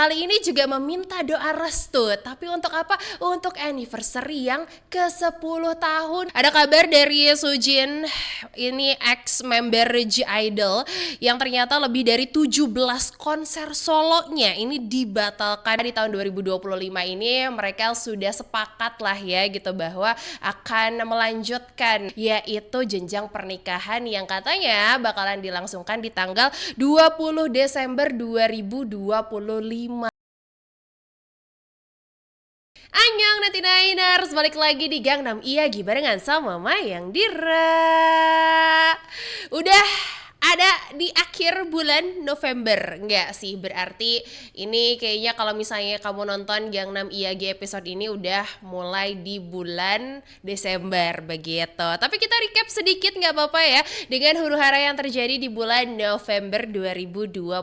kali ini juga meminta doa restu. Tapi untuk apa? Untuk anniversary yang ke-10 tahun. Ada kabar dari Sujin, ini ex-member G-Idol, yang ternyata lebih dari 17 konser solonya ini dibatalkan di tahun 2025 ini. Mereka sudah sepakat lah ya gitu bahwa akan melanjutkan yaitu jenjang pernikahan yang katanya bakalan dilangsungkan di tanggal 20 Desember 2025. Annyeong Nanti Niners, balik lagi di Gangnam Iyagi barengan sama Mayang Dira. Udah ada di akhir bulan November, enggak sih, berarti ini kayaknya kalau misalnya kamu nonton Gangnam Iyagi episode ini udah mulai di bulan Desember begitu. Tapi kita recap sedikit nggak apa-apa ya dengan huru-hara yang terjadi di bulan November 2025.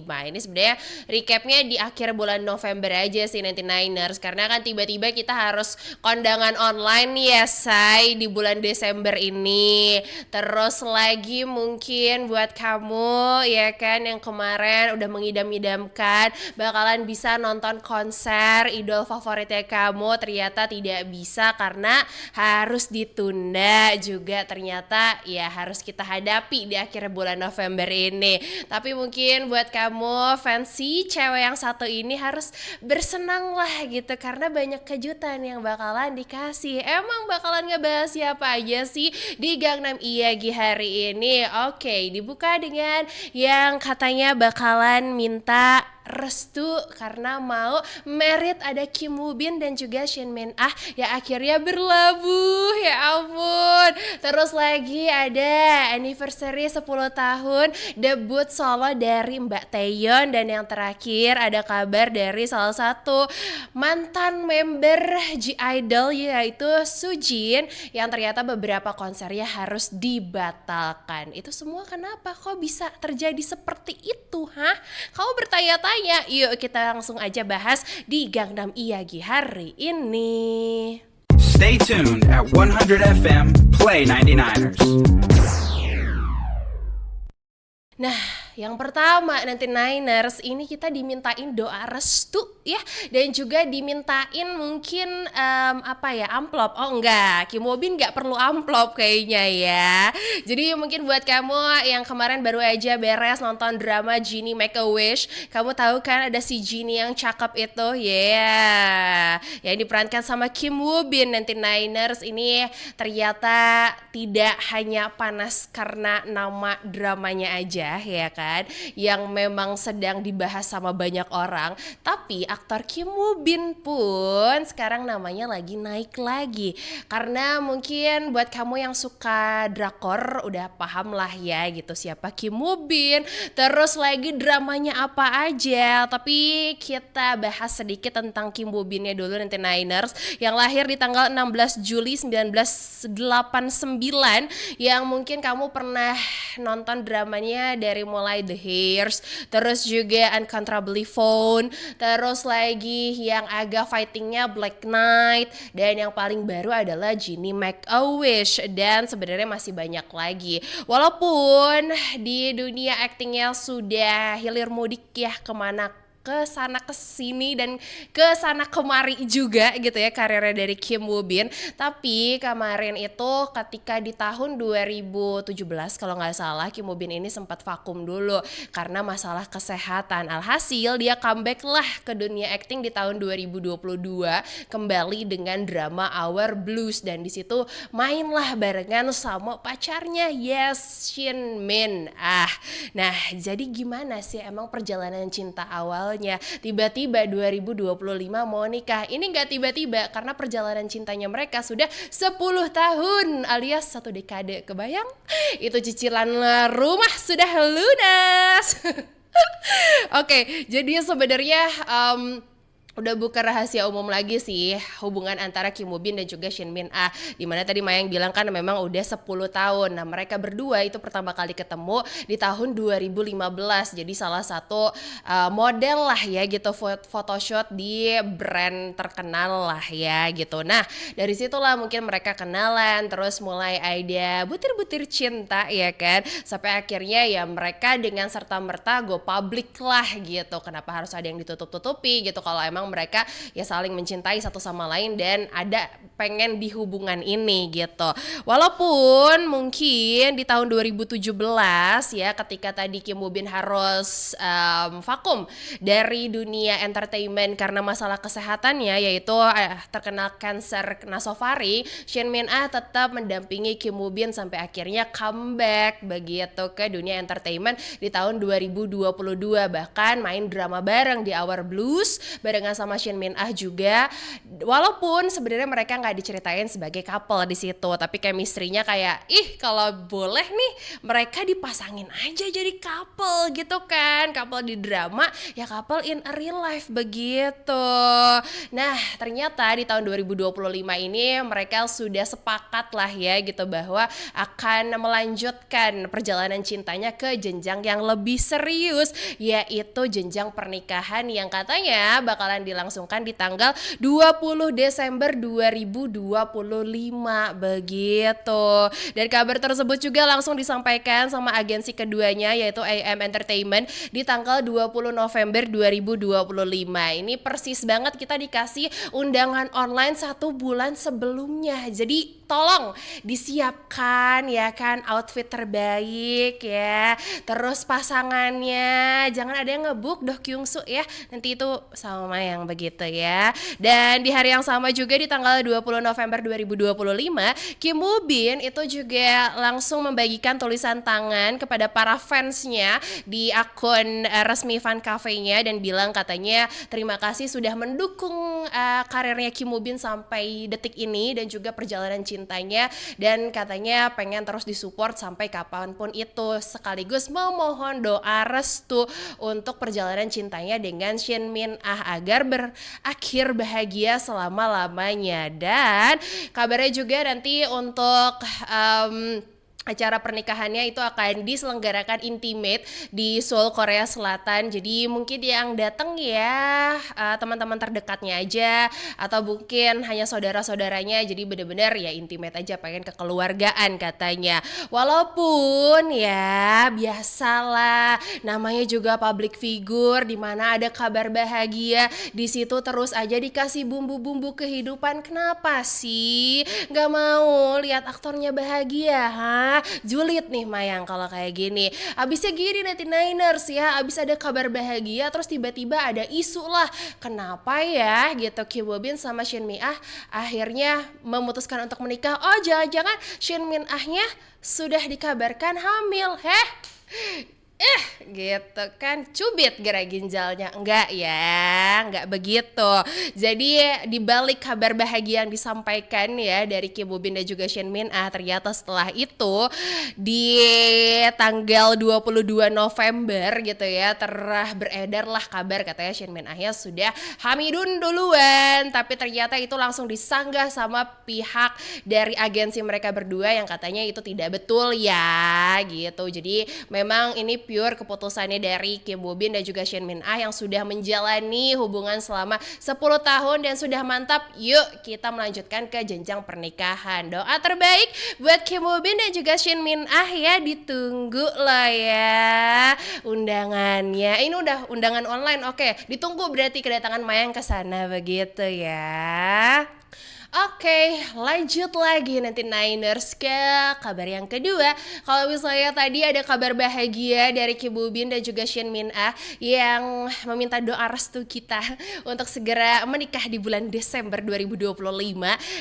Ini sebenarnya recapnya di akhir bulan November aja sih Nanti Niners, karena kan tiba-tiba kita harus kondangan online ya say di bulan Desember ini. Terus lagi mungkin buat kamu ya kan yang kemarin udah mengidam-idamkan bakalan bisa nonton konser idol favoritnya kamu, ternyata tidak bisa karena harus ditunda juga, ternyata ya harus kita hadapi di akhir bulan November ini. Tapi mungkin buat kamu fancy cewek yang satu ini harus bersenang lah gitu, karena banyak kejutan yang bakalan dikasih. Emang bakalan ngebahas siapa aja sih di Gangnam Iyagi hari ini? Oke, dibuka dengan yang katanya bakalan minta restu karena mau merit, ada Kim Woo Bin dan juga Shin Min Ah ya akhirnya berlabuh, ya ampun. Terus lagi ada anniversary 10 tahun debut solo dari Mbak Taeyeon, dan yang terakhir ada kabar dari salah satu mantan member G-Idol yaitu Sujin yang ternyata beberapa konsernya harus dibatalkan. Itu semua kenapa? Kok bisa terjadi seperti itu, hah? Kamu bertanya-tanya. Yuk kita langsung aja bahas di Gangnam Iyagi hari ini. Stay tuned at 100 FM Play 99ers. Nah, yang pertama nanti Niners ini kita dimintain doa restu ya, dan juga dimintain mungkin amplop. Oh enggak, Kim Woo Bin nggak perlu amplop kayaknya ya. Jadi mungkin buat kamu yang kemarin baru aja beres nonton drama Genie Make a Wish, kamu tahu kan ada si Genie yang cakep itu ya, yang diperankan sama Kim Woo Bin. Nanti Niners ini ternyata tidak hanya panas karena nama dramanya aja ya kan, yang memang sedang dibahas sama banyak orang, tapi aktor Kim Woo Bin pun sekarang namanya lagi naik lagi. Karena mungkin buat kamu yang suka drakor udah paham lah ya gitu siapa Kim Woo Bin, terus lagi dramanya apa aja. Tapi kita bahas sedikit tentang Kim Woo Binnya dulu nanti Niners, yang lahir di tanggal 16 Juli 1989, yang mungkin kamu pernah nonton dramanya dari mulai The Hairs, terus juga Uncontrollably Phone, terus lagi yang agak fightingnya Black Knight, dan yang paling baru adalah Genie Make a Wish, dan sebenarnya masih banyak lagi. Walaupun di dunia aktingnya sudah hilir mudik ya kemana ke sana ke sini dan ke sana kemari juga gitu ya karirnya dari Kim Woo Bin. Tapi kemarin itu ketika di tahun 2017 kalau nggak salah, Kim Woo Bin ini sempat vakum dulu karena masalah kesehatan. Alhasil dia comeback lah ke dunia acting di tahun 2022 kembali dengan drama Our Blues, dan di situ mainlah barengan sama pacarnya Shin Min Ah. Nah, jadi gimana sih emang perjalanan cinta awal tiba-tiba 2025 mau nikah? Ini gak tiba-tiba karena perjalanan cintanya mereka sudah 10 tahun alias 1 dekade. Kebayang? Itu cicilan rumah sudah lunas. Oke, jadi sebenarnya udah bukan rahasia umum lagi sih hubungan antara Kim Woo Bin dan juga Shin Min Ah, dimana tadi Mayang bilang kan memang udah 10 tahun. Nah mereka berdua itu pertama kali ketemu di tahun 2015, jadi salah satu model lah ya gitu, photoshoot di brand terkenal lah ya gitu. Nah dari situlah mungkin mereka kenalan, terus mulai ada butir-butir cinta ya kan, sampai akhirnya ya mereka dengan serta-merta go public lah gitu. Kenapa harus ada yang ditutup-tutupi gitu kalau emang mereka ya saling mencintai satu sama lain dan ada pengen di hubungan ini gitu. Walaupun mungkin di tahun 2017 ya ketika tadi Kim Woo Bin harus vakum dari dunia entertainment karena masalah kesehatannya yaitu terkena kanker nasofaring, Shin Min Ah tetap mendampingi Kim Woo Bin sampai akhirnya comeback begitu ke dunia entertainment di tahun 2022, bahkan main drama bareng di Our Blues barengan sama Shin Min Ah juga. Walaupun sebenarnya mereka nggak diceritain sebagai couple di situ, tapi chemistry-nya kayak kalau boleh nih mereka dipasangin aja jadi couple gitu kan, couple di drama ya couple in a real life begitu. Nah ternyata di tahun 2025 ini mereka sudah sepakat lah ya gitu bahwa akan melanjutkan perjalanan cintanya ke jenjang yang lebih serius, yaitu jenjang pernikahan yang katanya bakalan dilangsungkan di tanggal 20 Desember 2025 begitu. Dan kabar tersebut juga langsung disampaikan sama agensi keduanya yaitu AM Entertainment di tanggal 20 November 2025. Ini persis banget kita dikasih undangan online 1 bulan sebelumnya. Jadi tolong disiapkan ya kan outfit terbaik ya. Terus pasangannya jangan ada yang ngebuk Doh Kyung Soo ya. Nanti itu sama Mayang begitu ya. Dan di hari yang sama juga di tanggal 20 November 2025, Kim Woo Bin itu juga langsung membagikan tulisan tangan kepada para fansnya di akun resmi fan cafe-nya dan bilang katanya terima kasih sudah mendukung karirnya Kim Woo Bin sampai detik ini dan juga perjalanan cintanya, dan katanya pengen terus disupport sampai kapanpun itu, sekaligus memohon doa restu untuk perjalanan cintanya dengan Shin Min Ah agar berakhir bahagia selama-lamanya. Dan kabarnya juga nanti untuk acara pernikahannya itu akan diselenggarakan intimate di Seoul, Korea Selatan. Jadi mungkin yang datang ya teman-teman terdekatnya aja atau mungkin hanya saudara-saudaranya. Jadi benar-benar ya intimate aja, pengen kekeluargaan katanya. Walaupun ya biasalah namanya juga public figure di mana ada kabar bahagia di situ terus aja dikasih bumbu-bumbu kehidupan. Kenapa sih nggak mau lihat aktornya bahagia? Julid nih Mayang kalau kayak gini. Abisnya gini nanti Niners ya, abis ada kabar bahagia terus tiba-tiba ada isu lah. Kenapa ya gitu Kim Woo Bin sama Shin Min Ah akhirnya memutuskan untuk menikah. Oh jangan-jangan Shin Min Ahnya sudah dikabarkan hamil. Gitu kan, cubit gerai ginjalnya. Enggak ya, enggak begitu. Jadi di balik kabar bahagia yang disampaikan ya dari Kim Woo Bin dan juga Shin Min Ah, ternyata setelah itu di tanggal 22 November gitu ya beredar lah kabar katanya Shin Min Ah-nya sudah hamidun duluan, tapi ternyata itu langsung disanggah sama pihak dari agensi mereka berdua yang katanya itu tidak betul ya gitu. Jadi memang ini pure keputusannya dari Kim Woo Bin dan juga Shin Min Ah yang sudah menjalani hubungan selama 10 tahun dan sudah mantap. Yuk kita melanjutkan ke jenjang pernikahan. Doa terbaik buat Kim Woo Bin dan juga Shin Min Ah ya, ditunggu lah ya undangannya. Ini udah undangan online, oke. Ditunggu berarti kedatangan Mayang ke sana begitu ya. Oke, lanjut lagi nanti Niners ke kabar yang kedua. Kalau misalnya tadi ada kabar bahagia dari Kim Woo Bin dan juga Shin Min Ah yang meminta doa restu kita untuk segera menikah di bulan Desember 2025.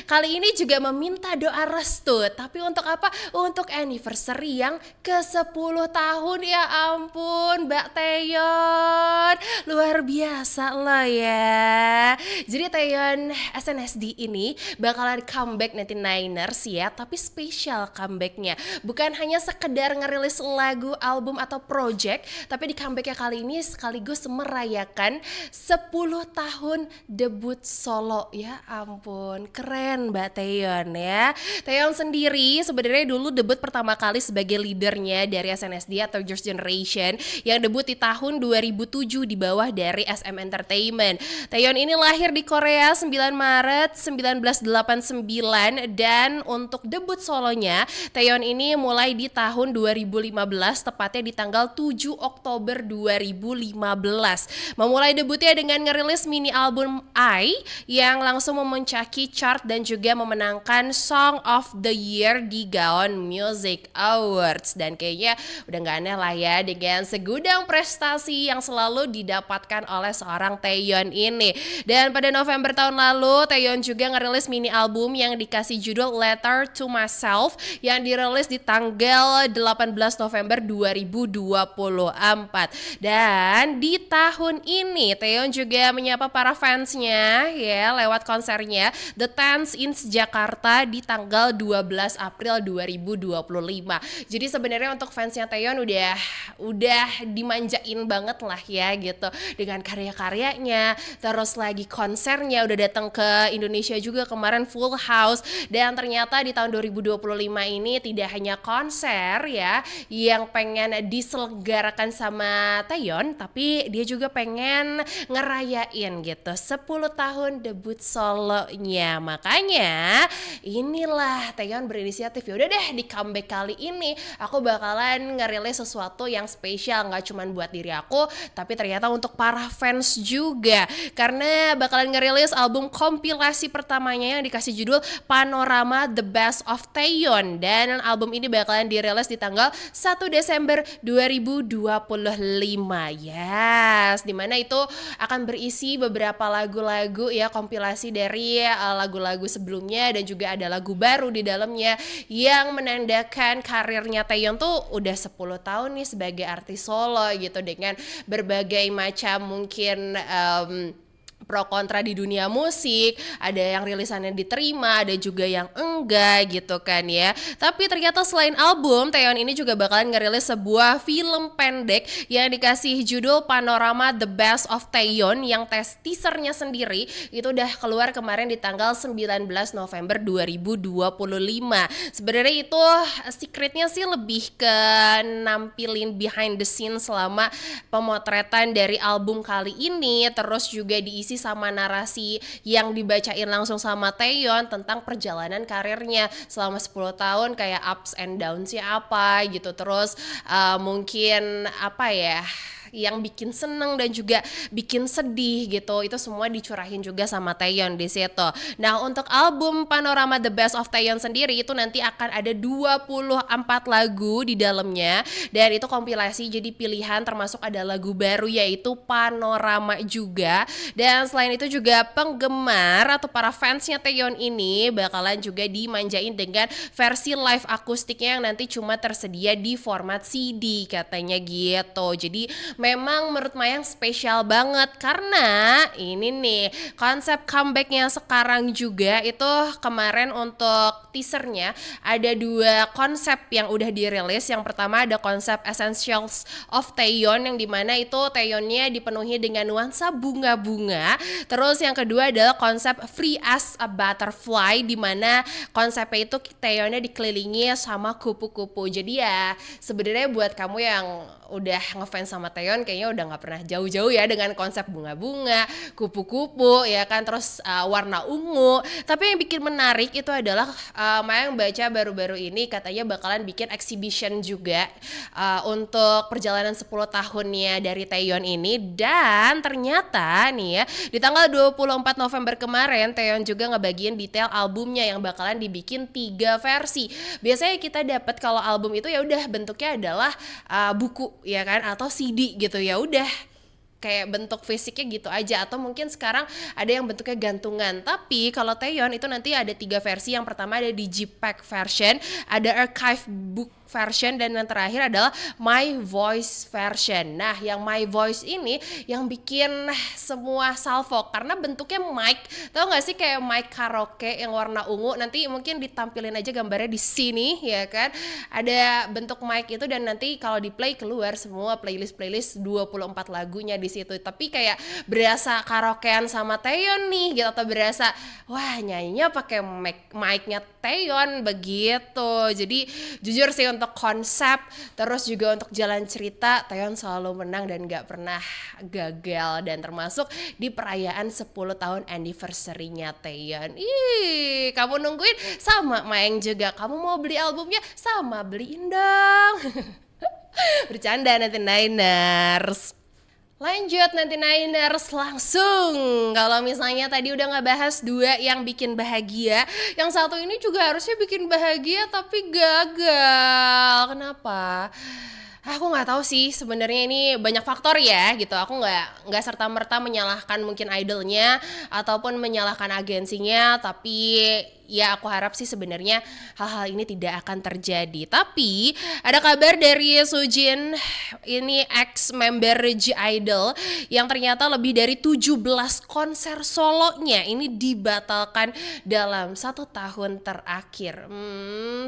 Kali ini juga meminta doa restu, tapi untuk apa? Untuk anniversary yang ke-10 tahun. Ya ampun, Mbak Taeyeon, luar biasa loh ya. Jadi Taeyeon SNSD ini bakalan comeback 99ers ya, tapi spesial comebacknya. Bukan hanya sekedar ngerilis lagu, album atau project, tapi di comebacknya kali ini sekaligus merayakan 10 tahun debut solo. Ya ampun, keren Mbak Taeyeon ya. Taeyeon sendiri sebenarnya dulu debut pertama kali sebagai leadernya dari SNSD atau Girls' Generation yang debut di tahun 2007 di bawah dari SM Entertainment. Taeyeon ini lahir di Korea 9 Maret 1989 dan untuk debut solonya Taeyeon ini mulai di tahun 2015 tepatnya di tanggal 7 Oktober 2015. Memulai debutnya dengan ngerilis mini album I yang langsung memuncaki chart dan juga memenangkan Song of the Year di Gaon Music Awards. Dan kayaknya udah gak aneh lah ya dengan segudang prestasi yang selalu didapatkan oleh seorang Taeyeon ini. Dan pada November tahun lalu Taeyeon juga ngerilis mini album yang dikasih judul Letter to Myself yang dirilis di tanggal 18 November 2024. Dan di tahun ini Taeyeon juga menyapa para fansnya ya lewat konsernya The Dance in Jakarta di tanggal 12 April 2025. Jadi sebenarnya untuk fansnya Taeyeon udah dimanjain banget lah ya gitu dengan karya-karyanya, terus lagi konsernya udah datang ke Indonesia juga kemarin full house. Dan ternyata di tahun 2025 ini tidak hanya konser ya yang pengen diselenggarakan sama Taeyeon, tapi dia juga pengen ngerayain gitu 10 tahun debut solonya. Makanya inilah Taeyeon berinisiatif, yaudah deh di comeback kali ini aku bakalan ngerilis sesuatu yang spesial, gak cuman buat diri aku tapi ternyata untuk para fans juga, karena bakalan ngerilis album kompilasi pertamanya yang dikasih judul Panorama The Best of Taeyeon. Dan album ini bakalan dirilis di tanggal 1 Desember 2025. Yes, dimana itu akan berisi beberapa lagu-lagu ya, kompilasi dari lagu-lagu sebelumnya dan juga ada lagu baru di dalamnya yang menandakan karirnya Taeyeon tuh udah 10 tahun nih sebagai artis solo gitu, dengan berbagai macam mungkin pro kontra di dunia musik, ada yang rilisannya diterima, ada juga yang enggak gitu kan ya. Tapi ternyata selain album, Taeyeon ini juga bakalan ngerilis sebuah film pendek yang dikasih judul Panorama The Best of Taeyeon, yang teasernya sendiri itu udah keluar kemarin di tanggal 19 November 2025. Sebenarnya itu secretnya sih lebih ke nampilin behind the scene selama pemotretan dari album kali ini, terus juga diisi sama narasi yang dibacain langsung sama Taeyeon tentang perjalanan karirnya selama 10 tahun, kayak ups and downs-nya apa gitu, terus mungkin apa ya yang bikin seneng dan juga bikin sedih gitu, itu semua dicurahin juga sama Taeyeon di situ. Nah, untuk album Panorama The Best of Taeyeon sendiri itu nanti akan ada 24 lagu di dalamnya, dan itu kompilasi jadi pilihan, termasuk ada lagu baru yaitu Panorama juga. Dan selain itu juga penggemar atau para fansnya Taeyeon ini bakalan juga dimanjain dengan versi live akustiknya yang nanti cuma tersedia di format CD katanya gitu. Jadi memang menurut Mayang spesial banget, karena ini nih konsep comebacknya sekarang juga itu kemarin untuk teasernya ada 2 konsep yang udah dirilis. Yang pertama ada konsep Essentials of Taeyeon, yang dimana itu Taeyeonnya dipenuhi dengan nuansa bunga-bunga. Terus yang kedua adalah konsep Free as a Butterfly, dimana konsepnya itu Taeyeonnya dikelilingi sama kupu-kupu. Jadi ya sebenarnya buat kamu yang udah ngefans sama Taeyeon kayaknya udah gak pernah jauh-jauh ya dengan konsep bunga-bunga, kupu-kupu ya kan, terus warna ungu. Tapi yang bikin menarik itu adalah Mayang baca baru-baru ini katanya bakalan bikin exhibition juga untuk perjalanan 10 tahunnya dari Taeyeon ini. Dan ternyata nih ya di tanggal 24 November kemarin Taeyeon juga ngebagiin detail albumnya yang bakalan dibikin 3 versi. Biasanya kita dapat kalau album itu ya udah bentuknya adalah buku ya kan, atau CD gitu, ya udah kayak bentuk fisiknya gitu aja, atau mungkin sekarang ada yang bentuknya gantungan. Tapi kalau Taeyeon itu nanti ada 3 versi. Yang pertama ada di JPEG version, ada archive book version dan yang terakhir adalah My Voice version. Nah, yang My Voice ini yang bikin semua salvo karena bentuknya mic. Tahu nggak sih kayak mic karaoke yang warna ungu? Nanti mungkin ditampilin aja gambarnya di sini ya kan. Ada bentuk mic itu dan nanti kalau di play keluar semua playlist 24 lagunya di situ. Tapi kayak berasa karaokean sama Taeyeon nih gitu, atau berasa wah nyanyinya pakai mic-nya Taeyeon begitu. Jadi jujur sih untuk konsep terus juga untuk jalan cerita Taeyeon selalu menang dan gak pernah gagal, dan termasuk di perayaan 10 tahun anniversary-nya Taeyeon. Ih, kamu nungguin sama Maeng juga. Kamu mau beli albumnya sama beliin dong. Bercanda nanti Niners. Lanjut nanti Niners langsung. Kalau misalnya tadi udah ngebahas 2 yang bikin bahagia, yang satu ini juga harusnya bikin bahagia tapi gagal. Kenapa? Aku nggak tahu sih, sebenarnya ini banyak faktor ya gitu. Aku nggak serta merta menyalahkan mungkin idolnya ataupun menyalahkan agensinya, tapi ya aku harap sih sebenarnya hal-hal ini tidak akan terjadi. Tapi ada kabar dari Soojin, ini ex-member G-Idol, yang ternyata lebih dari 17 konser solonya ini dibatalkan dalam 1 tahun terakhir.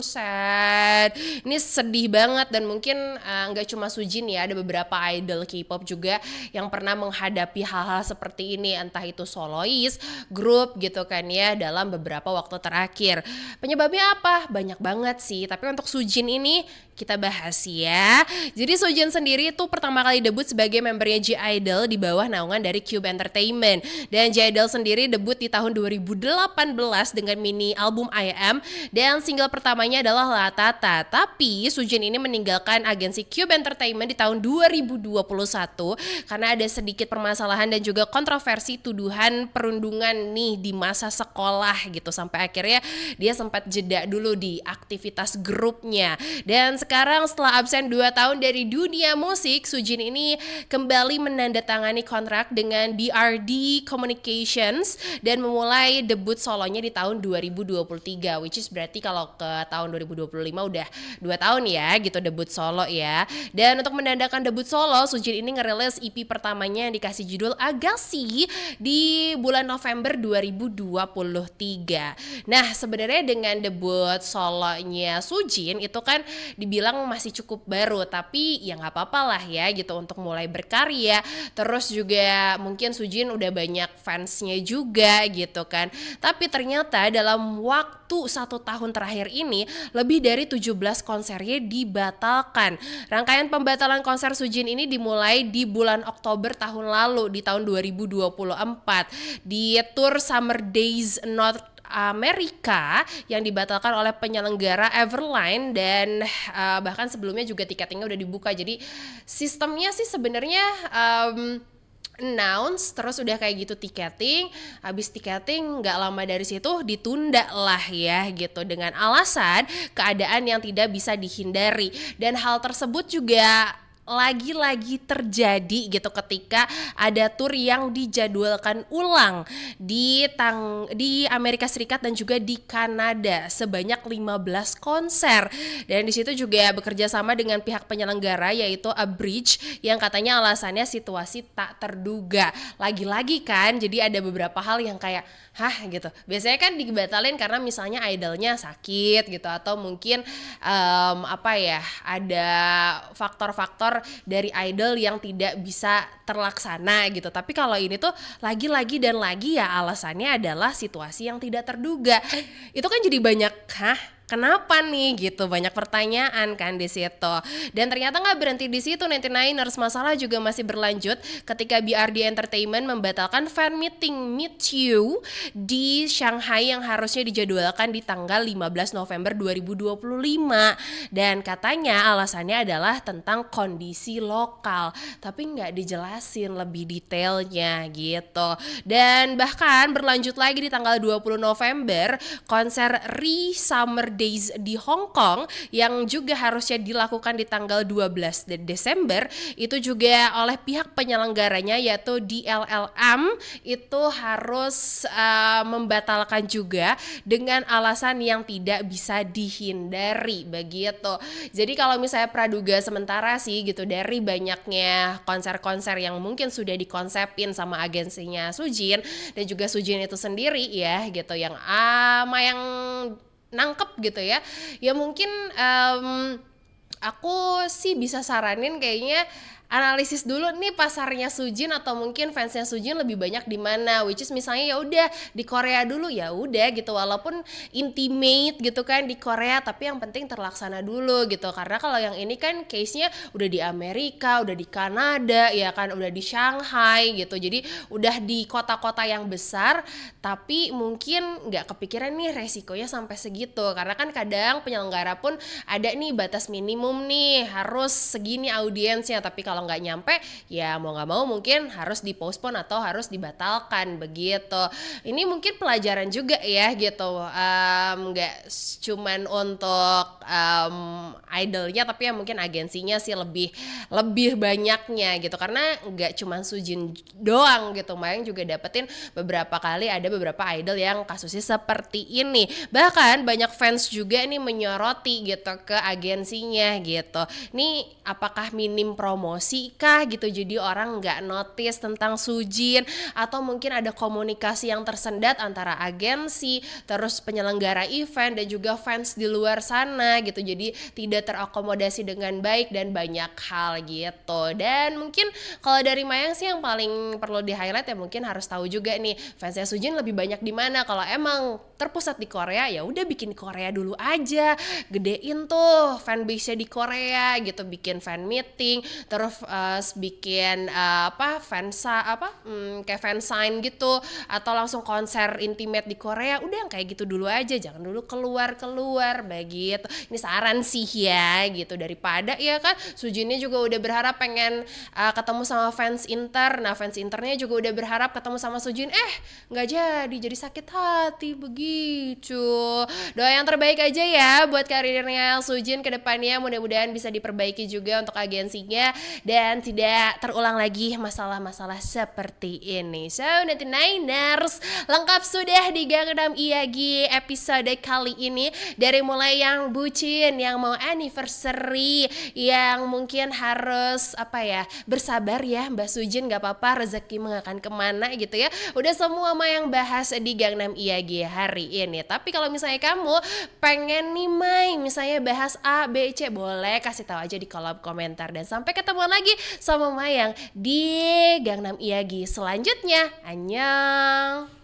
Sad. Ini sedih banget, dan mungkin nggak cuma Soojin ya, ada beberapa idol K-pop juga yang pernah menghadapi hal-hal seperti ini, entah itu solois, grup gitu kan ya, dalam beberapa waktu terakhir. Penyebabnya apa? Banyak banget sih, tapi untuk Soojin ini kita bahas ya. Jadi Soojin sendiri itu pertama kali debut sebagai membernya G-Idol di bawah naungan dari Cube Entertainment. Dan G-Idol sendiri debut di tahun 2018 dengan mini album I Am, dan single pertamanya adalah Latata. Tapi Soojin ini meninggalkan agensi Cube Entertainment di tahun 2021 karena ada sedikit permasalahan dan juga kontroversi tuduhan perundungan nih di masa sekolah gitu, sampai akhirnya dia sempat jeda dulu di aktivitas grupnya. Dan sekarang setelah absen 2 tahun dari dunia musik, Soojin ini kembali menandatangani kontrak dengan DRD Communications dan memulai debut solonya di tahun 2023, which is berarti kalau ke tahun 2025 udah 2 tahun ya gitu debut solo ya. Dan untuk menandakan debut solo, Soojin ini ngerilis EP pertamanya yang dikasih judul Agassi di bulan November 2023. Nah, sebenarnya dengan debut solonya Soojin itu kan dibilang masih cukup baru, tapi ya nggak apa-apa lah ya gitu untuk mulai berkarya. Terus juga mungkin Soojin udah banyak fansnya juga gitu kan. Tapi ternyata dalam waktu 1 tahun terakhir ini lebih dari 17 konsernya dibatalkan. Rangkaian pembatalan konser Soojin ini dimulai di bulan Oktober tahun lalu, di tahun 2024 di tour Summer Days North Amerika yang dibatalkan oleh penyelenggara Everline, dan bahkan sebelumnya juga tiketingnya udah dibuka. Jadi sistemnya sih sebenarnya announce terus udah kayak gitu tiketing, habis tiketing nggak lama dari situ ditunda lah ya gitu, dengan alasan keadaan yang tidak bisa dihindari. Dan hal tersebut juga lagi-lagi terjadi gitu ketika ada tour yang dijadwalkan ulang di Amerika Serikat dan juga di Kanada sebanyak 15 konser. Dan di situ juga bekerja sama dengan pihak penyelenggara yaitu Abridge, yang katanya alasannya situasi tak terduga. Lagi-lagi kan, jadi ada beberapa hal yang kayak hah gitu. Biasanya kan dibatalin karena misalnya idolnya sakit gitu, atau mungkin ada faktor-faktor dari idol yang tidak bisa terlaksana gitu. Tapi kalau ini tuh lagi-lagi dan lagi ya alasannya adalah situasi yang tidak terduga. Itu kan jadi banyak kenapa nih gitu, banyak pertanyaan kan di situ. Dan ternyata nggak berhenti di situ 99ers, masalah juga masih berlanjut ketika BRD Entertainment membatalkan fan meeting Meet You di Shanghai yang harusnya dijadwalkan di tanggal 15 November 2025. Dan katanya alasannya adalah tentang kondisi lokal, tapi nggak dijelasin lebih detailnya gitu. Dan bahkan berlanjut lagi di tanggal 20 November konser Summer Days di Hong Kong yang juga harusnya dilakukan di tanggal 12 Desember itu juga oleh pihak penyelenggaranya yaitu DLLM itu harus membatalkan juga dengan alasan yang tidak bisa dihindari begitu. Jadi kalau misalnya praduga sementara sih gitu dari banyaknya konser-konser yang mungkin sudah dikonsepin sama agensinya Sujin dan juga Sujin itu sendiri ya gitu yang yang nangkep gitu ya. Ya mungkin aku sih bisa saranin kayaknya analisis dulu nih pasarnya Sujin atau mungkin fansnya Sujin lebih banyak di mana, which is misalnya ya udah di Korea dulu ya udah gitu, walaupun intimate gitu kan di Korea tapi yang penting terlaksana dulu gitu, karena kalau yang ini kan case-nya udah di Amerika, udah di Kanada ya kan, udah di Shanghai gitu, jadi udah di kota-kota yang besar tapi mungkin nggak kepikiran nih resikonya sampai segitu, karena kan kadang penyelenggara pun ada nih batas minimum nih harus segini audiensnya, tapi kalau nggak nyampe ya mau nggak mau mungkin harus dipospon atau harus dibatalkan begitu. Ini mungkin pelajaran juga ya gitu, nggak cuman untuk idolnya tapi ya mungkin agensinya sih lebih banyaknya gitu, karena nggak cuman Sujin doang gitu, Mayang juga dapetin beberapa kali ada beberapa idol yang kasusnya seperti ini, bahkan banyak fans juga nih menyoroti gitu ke agensinya gitu. Nih apakah minim promosi kah gitu jadi orang nggak notice tentang Sujin, atau mungkin ada komunikasi yang tersendat antara agensi terus penyelenggara event dan juga fans di luar sana gitu, jadi tidak terakomodasi dengan baik dan banyak hal gitu. Dan mungkin kalau dari Mayang sih yang paling perlu di highlight ya mungkin harus tahu juga nih fansnya Sujin lebih banyak di mana. Kalau emang terpusat di Korea ya udah bikin Korea dulu aja, gedein tuh fanbase-nya di Korea gitu, bikin fan meeting terus bikin kayak fan sign gitu, atau langsung konser intimate di Korea, udah yang kayak gitu dulu aja, jangan dulu keluar begitu. Ini saran sih ya gitu, daripada ya kan Sujinnya juga udah berharap pengen ketemu sama fans inter, nah fans internya juga udah berharap ketemu sama Sujin, nggak jadi sakit hati begitu. Doa yang terbaik aja ya buat karirnya Sujin ke depannya, mudah-mudahan bisa diperbaiki juga untuk agensinya dan tidak terulang lagi masalah-masalah seperti ini. So, 99ers, lengkap sudah di Gangnam Iyagi episode kali ini, dari mulai yang bucin, yang mau anniversary, yang mungkin harus bersabar ya Mbak Sujin, gak apa-apa rezeki mengakan kemana gitu ya. Udah semua yang bahas di Gangnam Iyagi hari ini. Tapi kalau misalnya kamu pengen nih misalnya bahas A, B, C, boleh kasih tahu aja di kolom komentar. Dan sampai ketemu lagi sama Mayang di Gangnam Iyagi selanjutnya. Annyeong.